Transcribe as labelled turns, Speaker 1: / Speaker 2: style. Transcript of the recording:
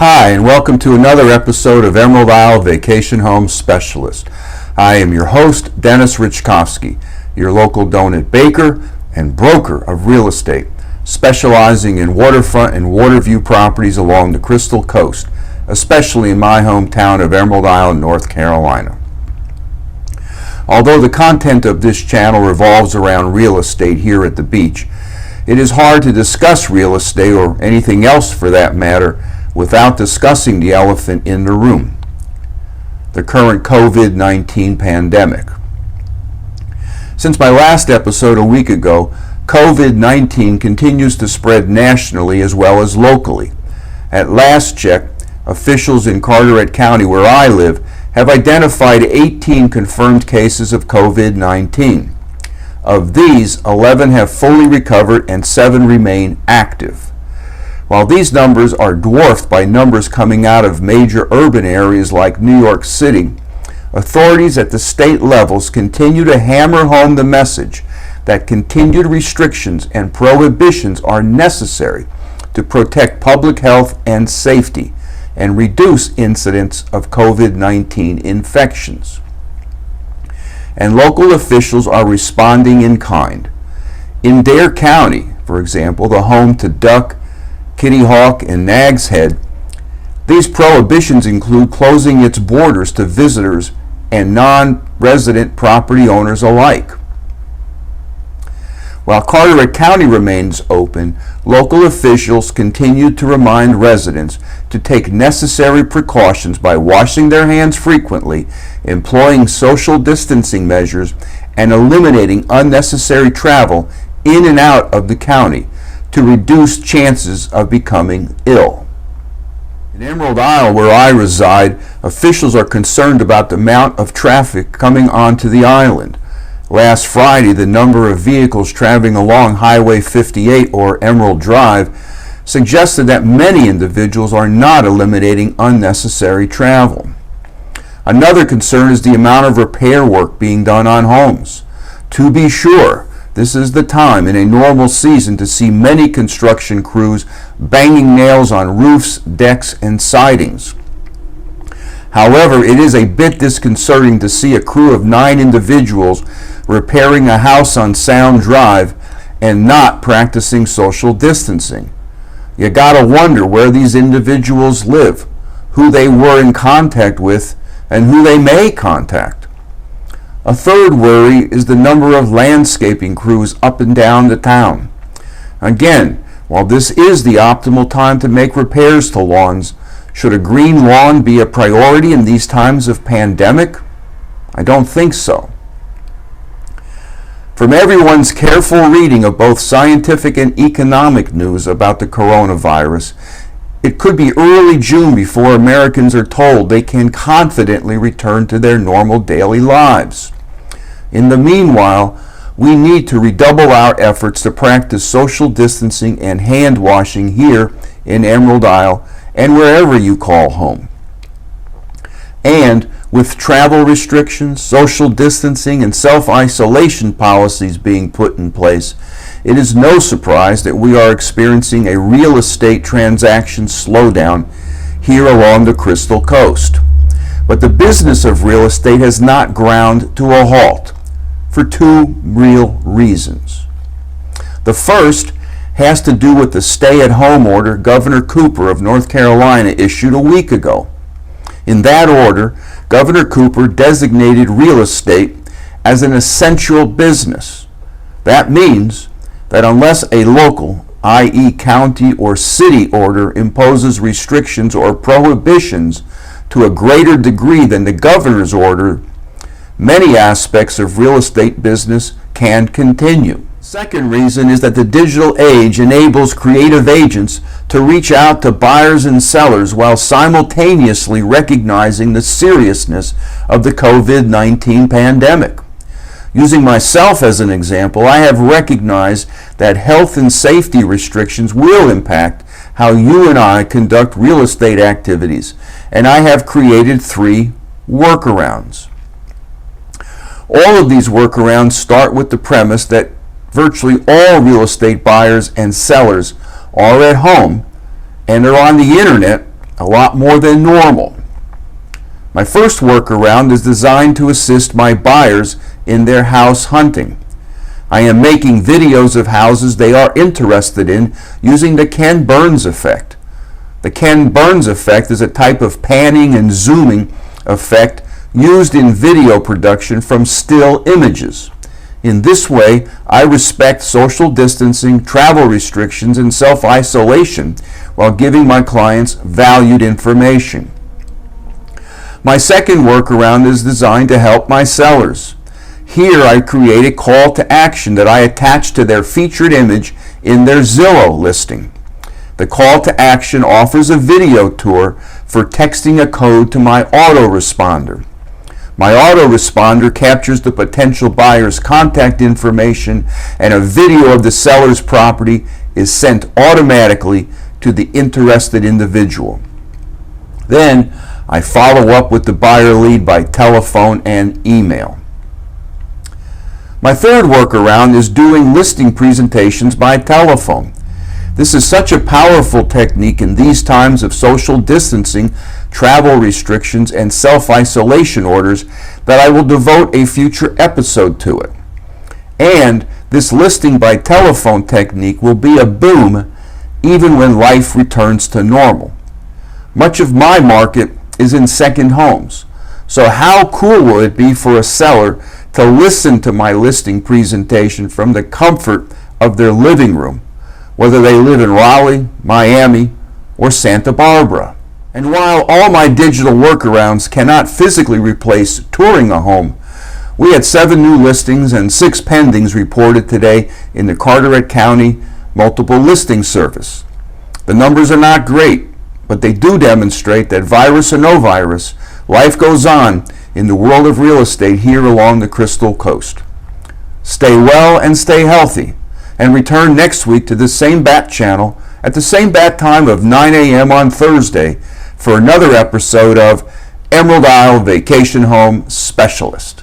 Speaker 1: Hi, and welcome to another episode of Emerald Isle Vacation Home Specialist. I am your host, Dennis Richkovsky, your local donut baker and broker of real estate, specializing in waterfront and waterview properties along the Crystal Coast, especially in my hometown of Emerald Isle, North Carolina. Although the content of this channel revolves around real estate here at the beach, it is hard to discuss real estate or anything else for that matter without discussing the elephant in the room, the current COVID-19 pandemic. Since my last episode a week ago, COVID-19 continues to spread nationally as well as locally. At last check, officials in Carteret County, where I live, have identified 18 confirmed cases of COVID-19. Of these, 11 have fully recovered and 7 remain active. While these numbers are dwarfed by numbers coming out of major urban areas like New York City, authorities at the state levels continue to hammer home the message that continued restrictions and prohibitions are necessary to protect public health and safety and reduce incidents of COVID-19 infections. And local officials are responding in kind. In Dare County, for example, the home to Duck, Kitty Hawk, and Nag's Head, these prohibitions include closing its borders to visitors and non-resident property owners alike. While Carteret County remains open, local officials continue to remind residents to take necessary precautions by washing their hands frequently, employing social distancing measures, and eliminating unnecessary travel in and out of the county to reduce chances of becoming ill. In Emerald Isle, where I reside, officials are concerned about the amount of traffic coming onto the island. Last Friday, the number of vehicles traveling along Highway 58 or Emerald Drive suggested that many individuals are not eliminating unnecessary travel. Another concern is the amount of repair work being done on homes. To be sure, this is the time in a normal season to see many construction crews banging nails on roofs, decks, and sidings. However, it is a bit disconcerting to see a crew of 9 individuals repairing a house on Sound Drive and not practicing social distancing. You gotta wonder where these individuals live, who they were in contact with, and who they may contact. A third worry is the number of landscaping crews up and down the town. Again, while this is the optimal time to make repairs to lawns, should a green lawn be a priority in these times of pandemic? I don't think so. From everyone's careful reading of both scientific and economic news about the coronavirus, it could be early June before Americans are told they can confidently return to their normal daily lives. In the meanwhile, we need to redouble our efforts to practice social distancing and hand washing here in Emerald Isle and wherever you call home. And with travel restrictions, social distancing, and self-isolation policies being put in place, it is no surprise that we are experiencing a real estate transaction slowdown here along the Crystal Coast. But the business of real estate has not ground to a halt for 2 real reasons. The first has to do with the stay-at-home order Governor Cooper of North Carolina issued a week ago. In that order, Governor Cooper designated real estate as an essential business. That means that unless a local, i.e. county or city order imposes restrictions or prohibitions to a greater degree than the governor's order, many aspects of real estate business can continue. Second reason is that the digital age enables creative agents to reach out to buyers and sellers while simultaneously recognizing the seriousness of the COVID-19 pandemic. Using myself as an example, I have recognized that health and safety restrictions will impact how you and I conduct real estate activities, and I have created 3 workarounds. All of these workarounds start with the premise that virtually all real estate buyers and sellers are at home and are on the internet a lot more than normal. My first workaround is designed to assist my buyers in their house hunting. I am making videos of houses they are interested in using the Ken Burns effect. The Ken Burns effect is a type of panning and zooming effect used in video production from still images. In this way, I respect social distancing, travel restrictions, and self-isolation while giving my clients valued information. My second workaround is designed to help my sellers. Here I create a call to action that I attach to their featured image in their Zillow listing. The call to action offers a video tour for texting a code to my autoresponder. My autoresponder captures the potential buyer's contact information, and a video of the seller's property is sent automatically to the interested individual. Then I follow up with the buyer lead by telephone and email. My third workaround is doing listing presentations by telephone. This is such a powerful technique in these times of social distancing, travel restrictions, and self-isolation orders that I will devote a future episode to it. And this listing by telephone technique will be a boom even when life returns to normal. Much of my market is in second homes. So how cool will it be for a seller to listen to my listing presentation from the comfort of their living room, whether they live in Raleigh, Miami, or Santa Barbara? And while all my digital workarounds cannot physically replace touring a home, we had 7 new listings and 6 pendings reported today in the Carteret County Multiple Listing Service. The numbers are not great, but they do demonstrate that virus or no virus, life goes on in the world of real estate here along the Crystal Coast. Stay well and stay healthy, and return next week to this same bat channel at the same bat time of 9 a.m. on Thursday for another episode of Emerald Isle Vacation Home Specialist.